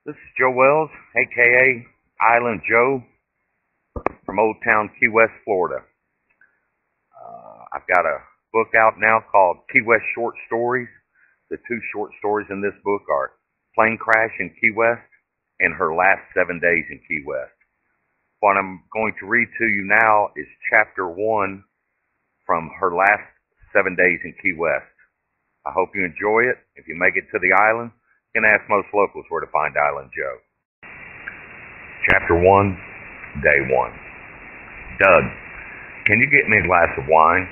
This is Joe Wells, aka Island Joe, from Old Town Key West, Florida. I've got a book out now called Key West Short Stories. The two short stories in this book are Plane Crash in Key West and Her Last 7 Days in Key West. What I'm going to read to you now is Chapter 1 from Her Last 7 Days in Key West. I hope you enjoy it. If you make it to the island, you can ask most locals where to find Island Joe. Chapter 1, Day 1. Doug, can you get me a glass of wine?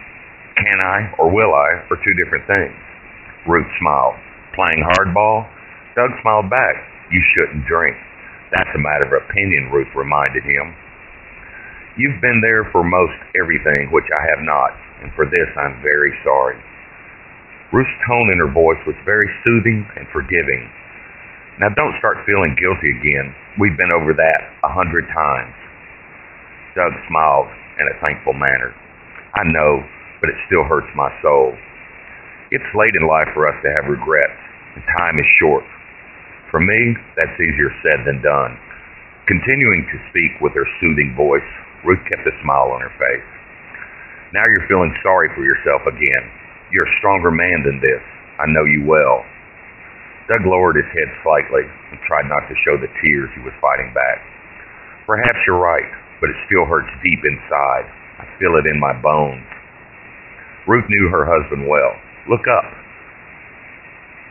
Can I, or will I, are two different things. Ruth smiled. Playing hardball? Doug smiled back. You shouldn't drink. That's a matter of opinion, Ruth reminded him. You've been there for most everything, which I have not, and for this I'm very sorry. Ruth's tone in her voice was very soothing and forgiving. Now don't start feeling guilty again. We've been over that 100 times. Doug smiled in a thankful manner. I know, but it still hurts my soul. It's late in life for us to have regrets, and time is short. For me, that's easier said than done. Continuing to speak with her soothing voice, Ruth kept a smile on her face. Now you're feeling sorry for yourself again. You're a stronger man than this. I know you well. Doug lowered his head slightly and tried not to show the tears he was fighting back. Perhaps you're right, but it still hurts deep inside. I feel it in my bones. Ruth knew her husband well. Look up.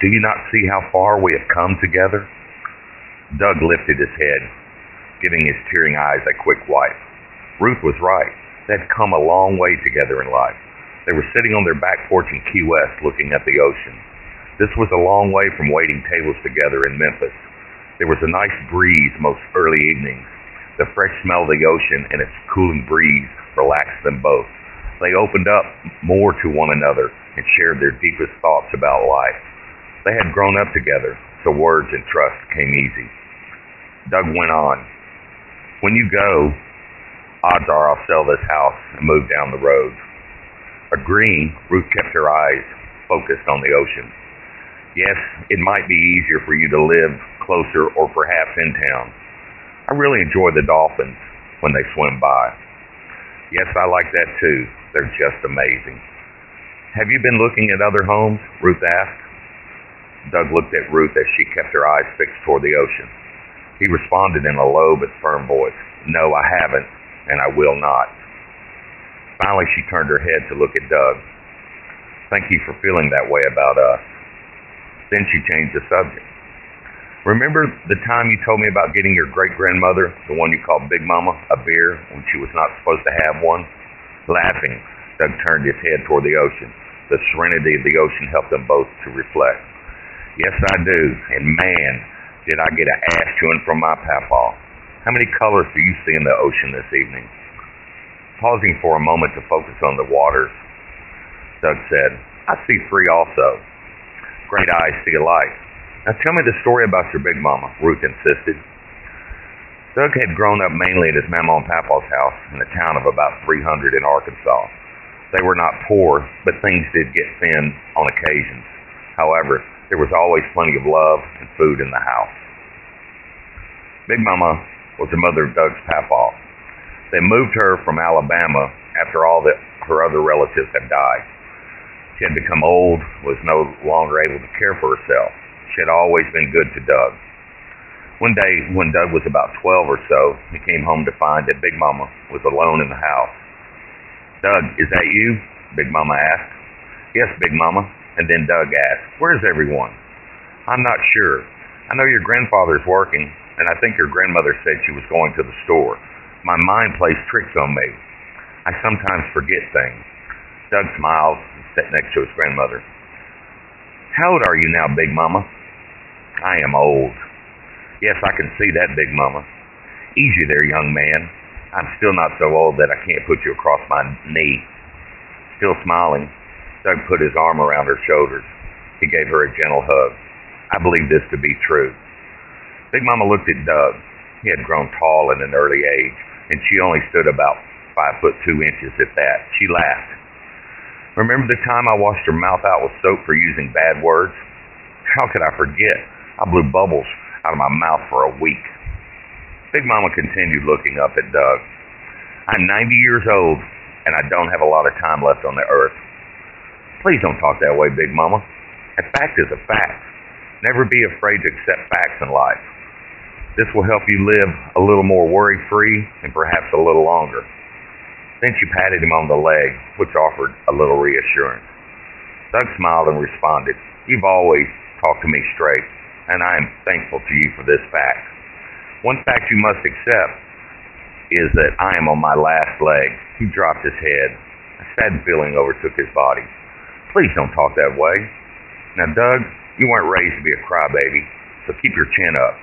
Do you not see how far we have come together? Doug lifted his head, giving his tearing eyes a quick wipe. Ruth was right. They'd come a long way together in life. They were sitting on their back porch in Key West looking at the ocean. This was a long way from waiting tables together in Memphis. There was a nice breeze most early evenings. The fresh smell of the ocean and its cooling breeze relaxed them both. They opened up more to one another and shared their deepest thoughts about life. They had grown up together, so words and trust came easy. Doug went on. When you go, odds are I'll sell this house and move down the road. Agreeing, Ruth kept her eyes focused on the ocean. Yes, it might be easier for you to live closer or perhaps in town. I really enjoy the dolphins when they swim by. Yes, I like that too. They're just amazing. Have you been looking at other homes? Ruth asked. Doug looked at Ruth as she kept her eyes fixed toward the ocean. He responded in a low but firm voice. No, I haven't, and I will not. Finally, she turned her head to look at Doug. Thank you for feeling that way about us. Then she changed the subject. Remember the time you told me about getting your great-grandmother, the one you called Big Mama, a beer when she was not supposed to have one? Laughing, Doug turned his head toward the ocean. The serenity of the ocean helped them both to reflect. Yes, I do, and man, did I get an ass chewing from my papaw. How many colors do you see in the ocean this evening? Pausing for a moment to focus on the waters, Doug said, I see 3 also. Great eyes see alike. Now tell me the story about your Big Mama, Ruth insisted. Doug had grown up mainly at his Mama and Papa's house in a town of about 300 in Arkansas. They were not poor, but things did get thin on occasions. However, there was always plenty of love and food in the house. Big Mama was the mother of Doug's Papa. They moved her from Alabama after all that her other relatives had died. She had become old, was no longer able to care for herself. She had always been good to Doug. One day, when Doug was about 12 or so, he came home to find that Big Mama was alone in the house. Doug, is that you? Big Mama asked. Yes, Big Mama. And then Doug asked, where's everyone? I'm not sure. I know your grandfather's working, and I think your grandmother said she was going to the store. My mind plays tricks on me. I sometimes forget things. Doug smiled and sat next to his grandmother. How old are you now, Big Mama? I am old. Yes, I can see that, Big Mama. Easy there, young man. I'm still not so old that I can't put you across my knee. Still smiling, Doug put his arm around her shoulders. He gave her a gentle hug. I believe this to be true. Big Mama looked at Doug. He had grown tall at an early age, and she only stood about 5'2" at that. She laughed. Remember the time I washed her mouth out with soap for using bad words? How could I forget? I blew bubbles out of my mouth for a week. Big Mama continued looking up at Doug. I'm 90 years old, and I don't have a lot of time left on the earth. Please don't talk that way, Big Mama. A fact is a fact. Never be afraid to accept facts in life. This will help you live a little more worry-free and perhaps a little longer. Then she patted him on the leg, which offered a little reassurance. Doug smiled and responded, You've always talked to me straight, and I am thankful to you for this fact. One fact you must accept is that I am on my last leg. He dropped his head. A sad feeling overtook his body. Please don't talk that way. Now, Doug, you weren't raised to be a crybaby, so keep your chin up.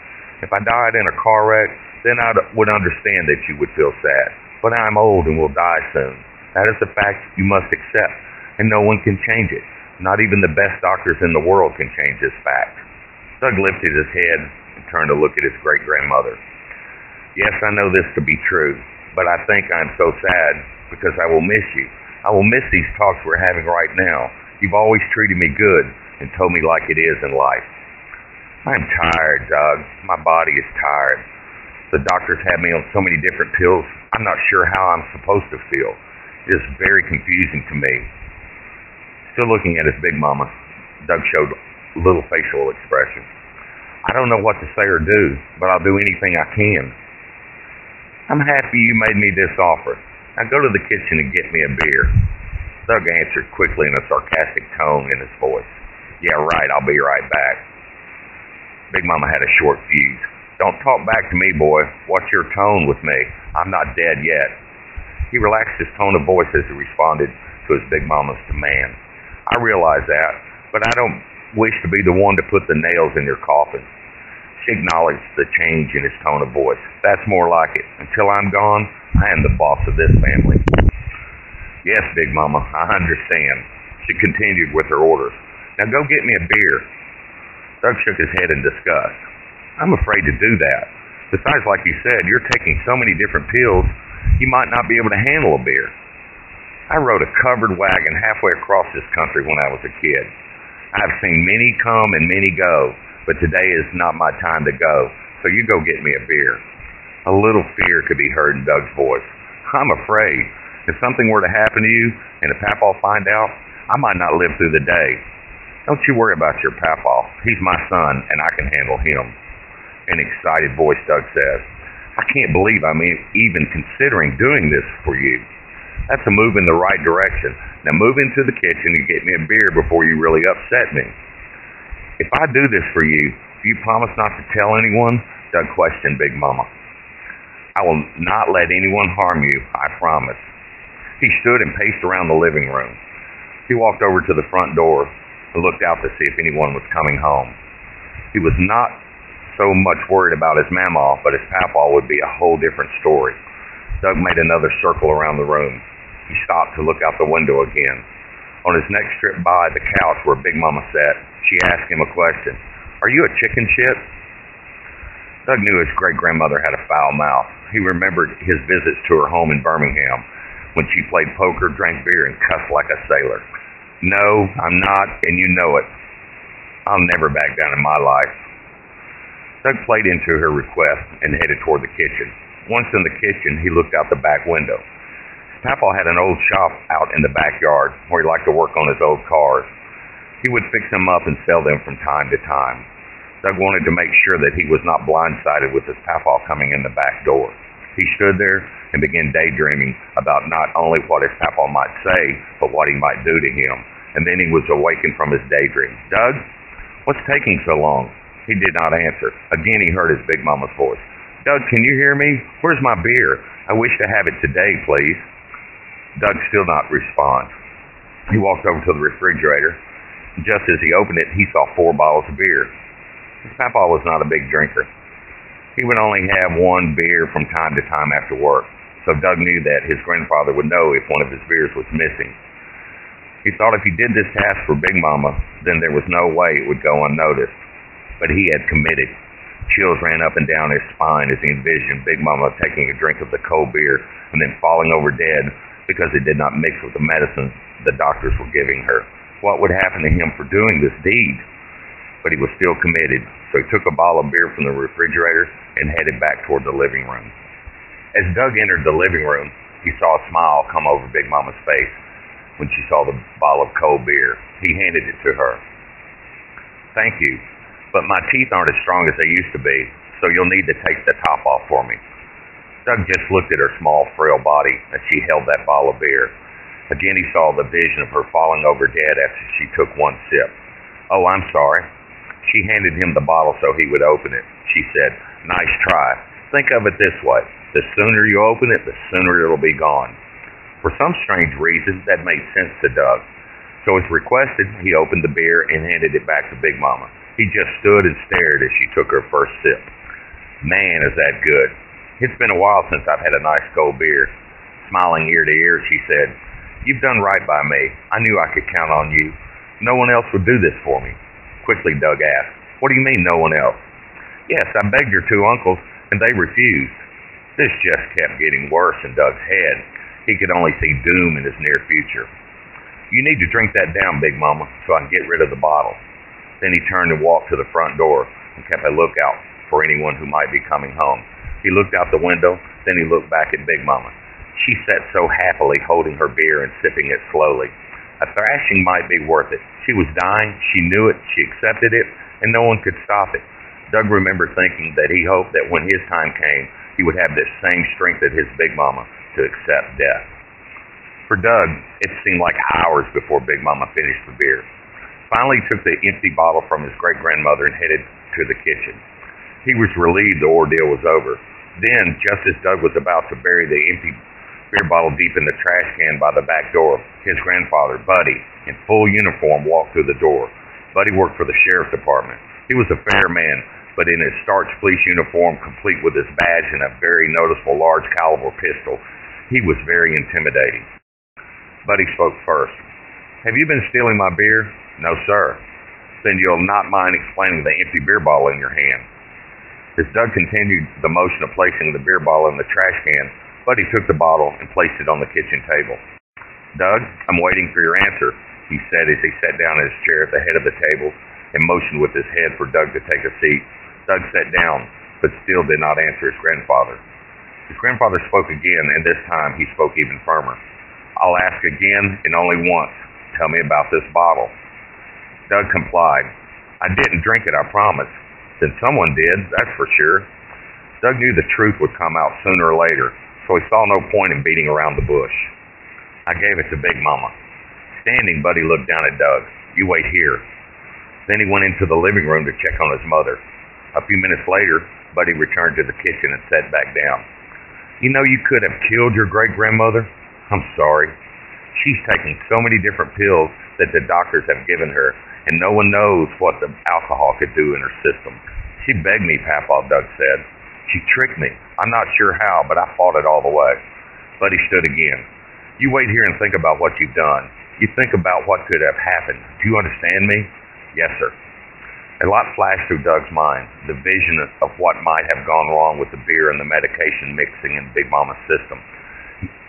If I died in a car wreck, then I would understand that you would feel sad. But I'm old and will die soon. That is a fact you must accept, and no one can change it. Not even the best doctors in the world can change this fact. Doug lifted his head and turned to look at his great-grandmother. Yes, I know this to be true, but I think I'm so sad because I will miss you. I will miss these talks we're having right now. You've always treated me good and told me like it is in life. I'm tired, Doug. My body is tired. The doctors have me on so many different pills, I'm not sure how I'm supposed to feel. It is very confusing to me. Still looking at his Big Mama, Doug showed little facial expression. I don't know what to say or do, but I'll do anything I can. I'm happy you made me this offer. Now go to the kitchen and get me a beer. Doug answered quickly in a sarcastic tone in his voice. Yeah, right, I'll be right back. Big Mama had a short fuse. Don't talk back to me, boy. What's your tone with me? I'm not dead yet. He relaxed his tone of voice as he responded to his Big Mama's demand. I realize that, but I don't wish to be the one to put the nails in your coffin. She acknowledged the change in his tone of voice. That's more like it. Until I'm gone, I am the boss of this family. Yes, Big Mama, I understand. She continued with her orders. Now go get me a beer. Doug shook his head in disgust. I'm afraid to do that. Besides, like you said, you're taking so many different pills, you might not be able to handle a beer. I rode a covered wagon halfway across this country when I was a kid. I have seen many come and many go, but today is not my time to go, so you go get me a beer. A little fear could be heard in Doug's voice. I'm afraid. If something were to happen to you, and if Papaw find out, I might not live through the day. Don't you worry about your Papaw. He's my son, and I can handle him. In an excited voice, Doug said, I can't believe I'm even considering doing this for you. That's a move in the right direction. Now move into the kitchen and get me a beer before you really upset me. If I do this for you, do you promise not to tell anyone? Doug questioned Big Mama. I will not let anyone harm you, I promise. He stood and paced around the living room. He walked over to the front door and looked out to see if anyone was coming home. He was not so much worried about his mamaw, but his papaw would be a whole different story. Doug made another circle around the room. He stopped to look out the window again. On his next trip by the couch where Big Mama sat, she asked him a question. Are you a chicken shit? Doug knew his great-grandmother had a foul mouth. He remembered his visits to her home in Birmingham when she played poker, drank beer, and cussed like a sailor. No, I'm not, and you know it. I'll never back down in my life. Doug played into her request and headed toward the kitchen. Once in the kitchen, he looked out the back window. Papaw had an old shop out in the backyard where he liked to work on his old cars. He would fix them up and sell them from time to time. Doug wanted to make sure that he was not blindsided with his papaw coming in the back door. He stood there and began daydreaming about not only what his papaw might say, but what he might do to him. And then he was awakened from his daydream. Doug, what's taking so long? He did not answer. Again, he heard his Big Mama's voice. Doug, can you hear me? Where's my beer? I wish to have it today, please. Doug still not respond. He walked over to the refrigerator. Just as he opened it, he saw 4 bottles of beer. His papaw was not a big drinker. He would only have one beer from time to time after work, so Doug knew that his grandfather would know if one of his beers was missing. He thought if he did this task for Big Mama, then there was no way it would go unnoticed. But he had committed. Chills ran up and down his spine as he envisioned Big Mama taking a drink of the cold beer and then falling over dead because it did not mix with the medicine the doctors were giving her. What would happen to him for doing this deed? But he was still committed, so he took a bottle of beer from the refrigerator and headed back toward the living room. As Doug entered the living room, he saw a smile come over Big Mama's face when she saw the bottle of cold beer. He handed it to her. "Thank you, but my teeth aren't as strong as they used to be, so you'll need to take the top off for me." Doug just looked at her small, frail body as she held that bottle of beer. Again, he saw the vision of her falling over dead after she took one sip. "Oh, I'm sorry." She handed him the bottle so he would open it. She said, "Nice try. Think of it this way. The sooner you open it, the sooner it'll be gone." For some strange reason, that made sense to Doug. So as requested, he opened the beer and handed it back to Big Mama. He just stood and stared as she took her first sip. "Man, is that good. It's been a while since I've had a nice cold beer." Smiling ear to ear, she said, "You've done right by me. I knew I could count on you. No one else would do this for me." Quickly, Doug asked, "What do you mean, no one else?" "Yes, I begged your two uncles, and they refused." This just kept getting worse in Doug's head. He could only see doom in his near future. "You need to drink that down, Big Mama, so I can get rid of the bottle." Then he turned and walked to the front door and kept a lookout for anyone who might be coming home. He looked out the window, then he looked back at Big Mama. She sat so happily holding her beer and sipping it slowly. A thrashing might be worth it. She was dying, she knew it, she accepted it, and no one could stop it. Doug remembered thinking that he hoped that when his time came, he would have this same strength as his Big Mama to accept death. For Doug, it seemed like hours before Big Mama finished the beer. Finally, he took the empty bottle from his great-grandmother and headed to the kitchen. He was relieved the ordeal was over. Then, just as Doug was about to bury the empty beer bottle deep in the trash can by the back door, his grandfather, Buddy, in full uniform, walked through the door. Buddy worked for the sheriff's department. He was a fair man, but in his starched police uniform, complete with his badge and a very noticeable large caliber pistol, he was very intimidating. Buddy spoke first. "Have you been stealing my beer?" "No, sir." "Then you'll not mind explaining the empty beer bottle in your hand." As Doug continued the motion of placing the beer bottle in the trash can, Buddy took the bottle and placed it on the kitchen table. "Doug, I'm waiting for your answer," he said as he sat down in his chair at the head of the table and motioned with his head for Doug to take a seat. Doug sat down, but still did not answer his grandfather. His grandfather spoke again, and this time he spoke even firmer. "I'll ask again, and only once. Tell me about this bottle." Doug complied. "I didn't drink it, I promise." "Then someone did, that's for sure." Doug knew the truth would come out sooner or later, so he saw no point in beating around the bush. "I gave it to Big Mama." Standing, Buddy looked down at Doug. "You wait here." Then he went into the living room to check on his mother. A few minutes later, Buddy returned to the kitchen and sat back down. "You know you could have killed your great-grandmother? I'm sorry. She's taking so many different pills that the doctors have given her, and no one knows what the alcohol could do in her system. She begged me, Papa," Doug said. "She tricked me. I'm not sure how, but I fought it all the way." Buddy stood again. "You wait here and think about what you've done. You think about what could have happened. Do you understand me?" "Yes, sir." A lot flashed through Doug's mind, the vision of what might have gone wrong with the beer and the medication mixing in Big Mama's system.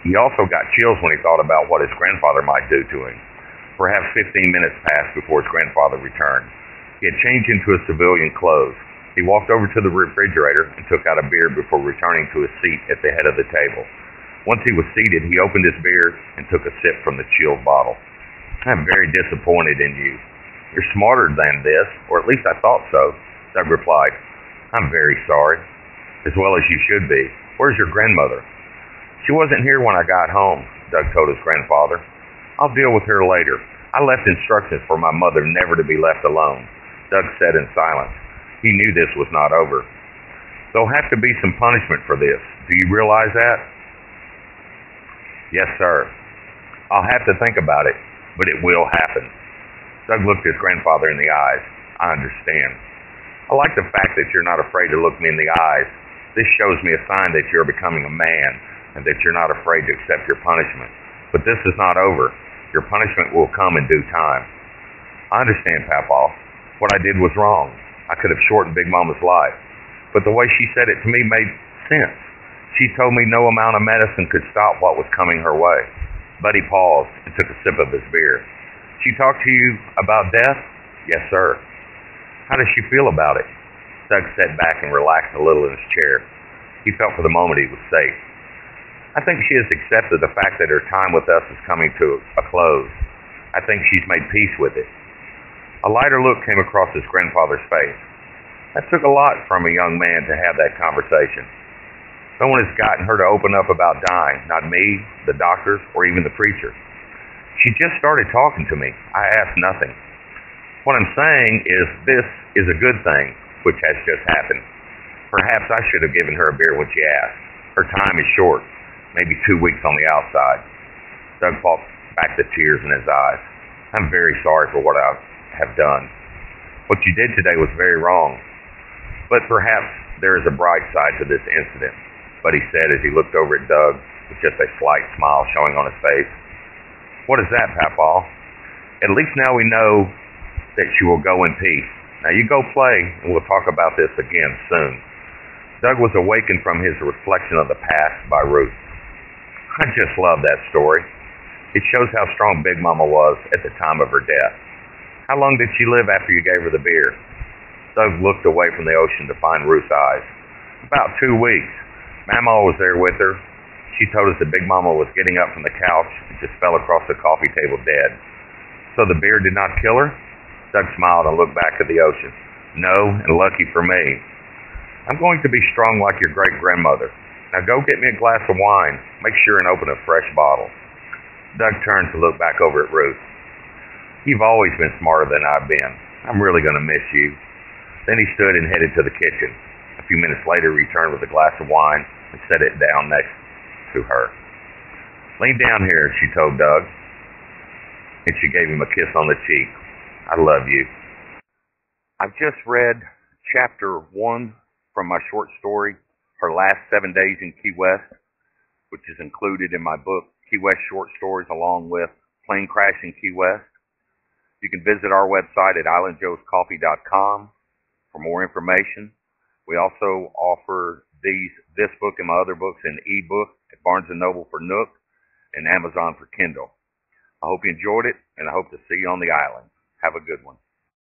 He also got chills when he thought about what his grandfather might do to him. Perhaps 15 minutes passed before his grandfather returned. He had changed into his civilian clothes. He walked over to the refrigerator and took out a beer before returning to his seat at the head of the table. Once he was seated, he opened his beer and took a sip from the chilled bottle. "I'm very disappointed in you. You're smarter than this, or at least I thought so," Doug replied. "I'm very sorry." "As well as you should be. Where's your grandmother?" "She wasn't here when I got home," Doug told his grandfather. "I'll deal with her later. I left instructions for my mother never to be left alone." Doug said in silence. He knew this was not over. "There'll have to be some punishment for this. Do you realize that?" "Yes, sir." "I'll have to think about it, but it will happen." Doug looked his grandfather in the eyes. "I understand. I like the fact that you're not afraid to look me in the eyes. This shows me a sign that you're becoming a man and that you're not afraid to accept your punishment. But this is not over. Your punishment will come in due time." "I understand, Papa. What I did was wrong. I could have shortened Big Mama's life. But the way she said it to me made sense. She told me no amount of medicine could stop what was coming her way." Buddy paused and took a sip of his beer. "She talked to you about death?" "Yes, sir." "How does she feel about it?" Doug sat back and relaxed a little in his chair. He felt for the moment he was safe. I think she has accepted the fact that her time with us is coming to a close. I think she's made peace with it. A lighter look came across his grandfather's face. That took a lot from a young man to have that conversation. No one has gotten her to open up about dying, not me, the doctors, or even the preacher. She just started talking to me. I asked nothing. What I'm saying is this is a good thing, which has just happened. Perhaps I should have given her a beer when she asked. Her time is short, maybe 2 weeks on the outside. Doug fought back the tears in his eyes. I'm very sorry for what I have done. What you did today was very wrong. But perhaps there is a bright side to this incident, Buddy said as he looked over at Doug with just a slight smile showing on his face. What is that, Papaw? At least now we know that she will go in peace. Now you go play, and we'll talk about this again soon. Doug was awakened from his reflection of the past by Ruth. I just love that story. It shows how strong Big Mama was at the time of her death. How long did she live after you gave her the beer? Doug looked away from the ocean to find Ruth's eyes. About 2 weeks. Mama was there with her. She told us that Big Mama was getting up from the couch and just fell across the coffee table dead. So the beer did not kill her? Doug smiled and looked back at the ocean. No, and lucky for me. I'm going to be strong like your great-grandmother. Now go get me a glass of wine. Make sure and open a fresh bottle. Doug turned to look back over at Ruth. You've always been smarter than I've been. I'm really going to miss you. Then he stood and headed to the kitchen. A few minutes later, he returned with a glass of wine and set it down next to her. Lean down here, she told Doug. And she gave him a kiss on the cheek. I love you. I've just read chapter 1 from my short story, Her Last 7 Days in Key West, which is included in my book, Key West Short Stories, along with Plane Crash in Key West. You can visit our website at islandjoescoffee.com for more information. We also offer this book and my other books in ebook at Barnes & Noble for Nook and Amazon for Kindle. I hope you enjoyed it, and I hope to see you on the island. Have a good one.